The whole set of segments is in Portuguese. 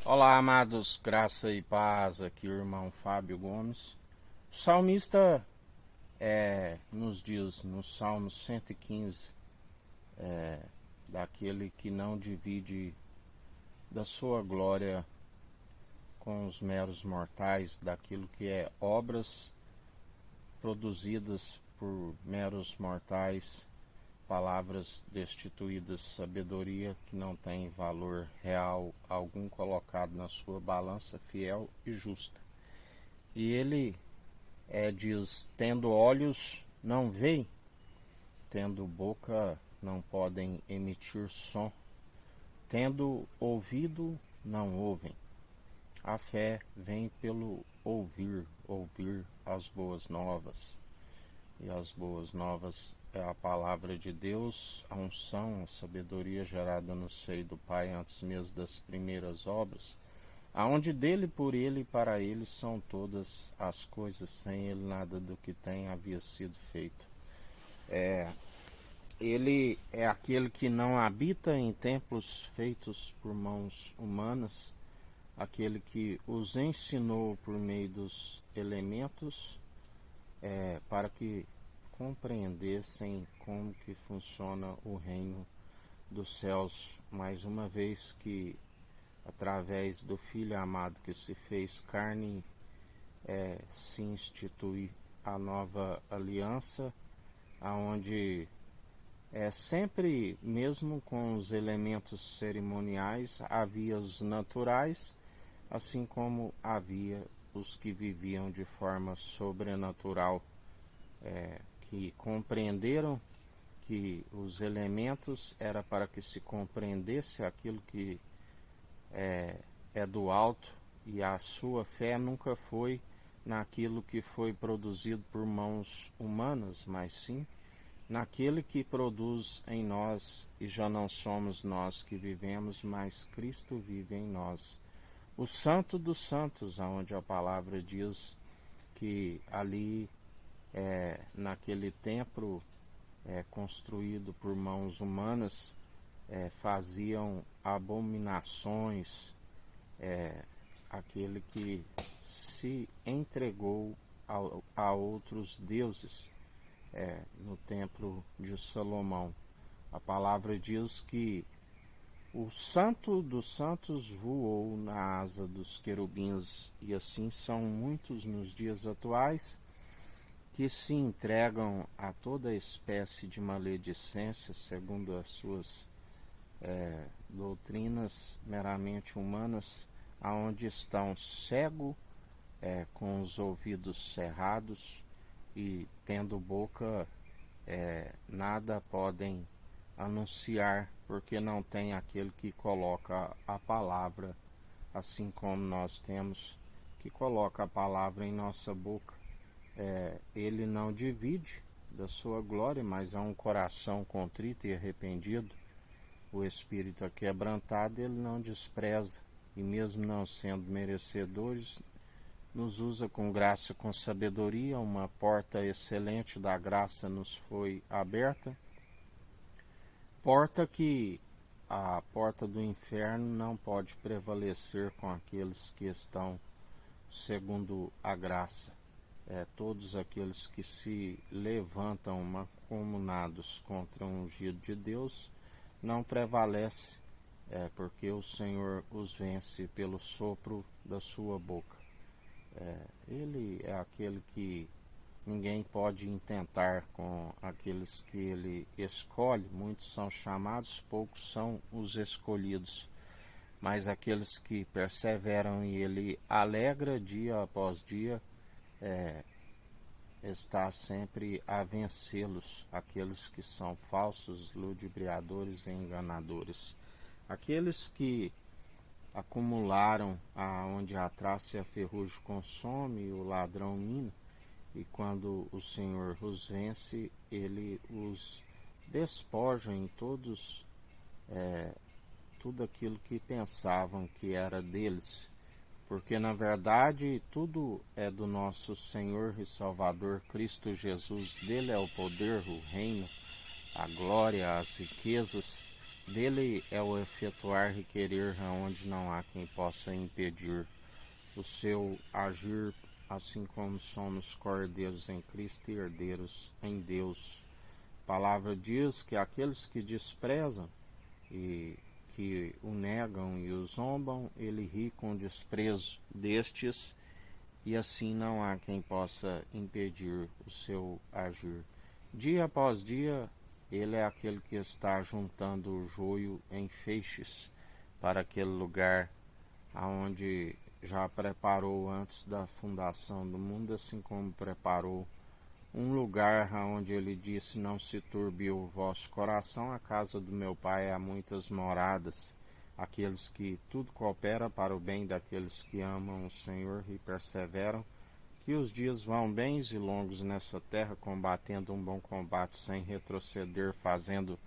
Olá, amados, graça e paz, aqui o irmão Fábio Gomes. O salmista nos diz no Salmo 115, daquele que não divide da sua glória com os meros mortais, daquilo que é obras produzidas por meros mortais, palavras destituídas de sabedoria que não tem valor real algum colocado na sua balança fiel e justa. E ele diz: tendo olhos não veem, tendo boca não podem emitir som, tendo ouvido não ouvem. A fé vem pelo ouvir as boas novas. E as boas novas é a palavra de Deus, a unção, a sabedoria gerada no seio do Pai antes mesmo das primeiras obras, aonde dele, por ele e para ele são todas as coisas, sem ele nada do que tem havia sido feito. Ele é aquele que não habita em templos feitos por mãos humanas, aquele que os ensinou por meio dos elementos, para que compreendessem como que funciona o reino dos céus, mais uma vez que através do Filho amado que se fez carne, se institui a nova aliança, aonde sempre, mesmo com os elementos cerimoniais, havia os naturais, assim como havia os que viviam de forma sobrenatural, que compreenderam que os elementos era para que se compreendesse aquilo que é do alto, e a sua fé nunca foi naquilo que foi produzido por mãos humanas, mas sim naquele que produz em nós, e já não somos nós que vivemos, mas Cristo vive em nós. O Santo dos Santos, aonde a palavra diz que ali, naquele templo construído por mãos humanas, faziam abominações, aquele que se entregou a outros deuses no templo de Salomão. A palavra diz que o Santo dos Santos voou na asa dos querubins, e assim são muitos nos dias atuais que se entregam a toda espécie de maledicência, segundo as suas doutrinas meramente humanas, aonde estão cego, com os ouvidos cerrados e tendo boca, nada podem anunciar, porque não tem aquele que coloca a palavra, assim como nós temos que coloca a palavra em nossa boca. Ele não divide da sua glória, mas é um coração contrito e arrependido. O espírito aquebrantado ele não despreza, e mesmo não sendo merecedores, nos usa com graça, com sabedoria. Uma porta excelente da graça nos foi aberta, porta que a porta do inferno não pode prevalecer com aqueles que estão segundo a graça. Todos aqueles que se levantam mancomunados contra o ungido de Deus não prevalece, porque o Senhor os vence pelo sopro da sua boca. Ele é aquele que ninguém pode intentar com aqueles que ele escolhe. Muitos são chamados, poucos são os escolhidos. Mas aqueles que perseveram e ele alegra dia após dia, está sempre a vencê-los, aqueles que são falsos, ludibriadores e enganadores. Aqueles que acumularam aonde a traça e a ferrugem consome, o ladrão mina, e quando o Senhor os vence, ele os despoja em tudo aquilo que pensavam que era deles, porque na verdade tudo é do nosso Senhor e Salvador Cristo Jesus. Dele é o poder, o reino, a glória, as riquezas, Dele é o efetuar requerer aonde não há quem possa impedir o seu agir, assim como somos cordeiros em Cristo e herdeiros em Deus. A palavra diz que aqueles que desprezam e que o negam e o zombam, ele ri com o desprezo destes, e assim não há quem possa impedir o seu agir. Dia após dia, ele é aquele que está juntando o joio em feixes para aquele lugar aonde já preparou antes da fundação do mundo, assim como preparou um lugar onde ele disse: não se turbe o vosso coração, a casa do meu pai há muitas moradas. Aqueles que tudo coopera para o bem daqueles que amam o Senhor e perseveram, que os dias vão bens e longos nessa terra, combatendo um bom combate sem retroceder, fazendo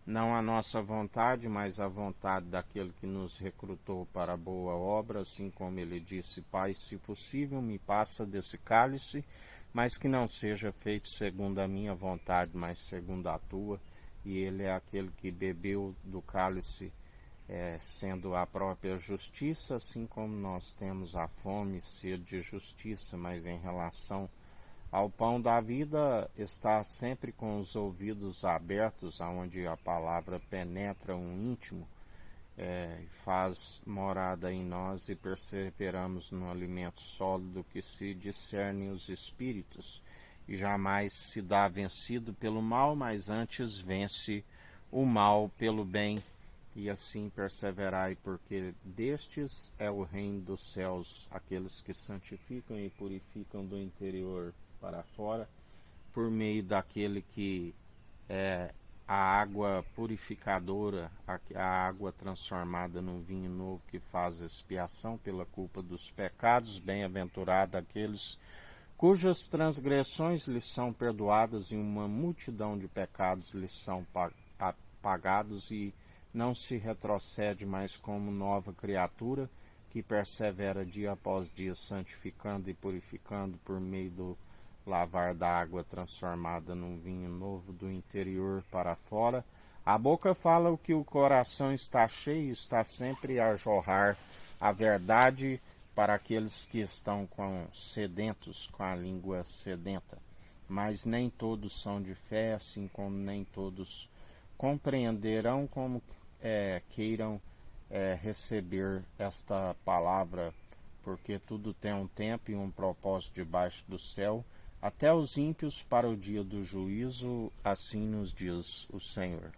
não a nossa vontade, mas a vontade daquele que nos recrutou para a boa obra, assim como ele disse: Pai, se possível, me passa desse cálice, mas que não seja feito segundo a minha vontade, mas segundo a tua. E ele é aquele que bebeu do cálice, sendo a própria justiça, assim como nós temos a fome e sede de justiça, mas em relação ao pão da vida, está sempre com os ouvidos abertos, aonde a palavra penetra um íntimo, faz morada em nós e perseveramos no alimento sólido que se discerne os espíritos, e jamais se dá vencido pelo mal, mas antes vence o mal pelo bem, e assim perseverai, porque destes é o reino dos céus, aqueles que santificam e purificam do interior para fora, por meio daquele que é a água purificadora, a água transformada num vinho novo que faz expiação pela culpa dos pecados. Bem-aventurado aqueles cujas transgressões lhes são perdoadas e uma multidão de pecados lhes são apagados, e não se retrocede mais como nova criatura que persevera dia após dia, santificando e purificando por meio do lavar da água transformada num vinho novo do interior para fora. A boca fala o que o coração está cheio, está sempre a jorrar a verdade para aqueles que estão sedentos, com a língua sedenta. Mas nem todos são de fé, assim como nem todos compreenderão como queiram receber esta palavra, porque tudo tem um tempo e um propósito debaixo do céu, até os ímpios para o dia do juízo, assim nos diz o Senhor.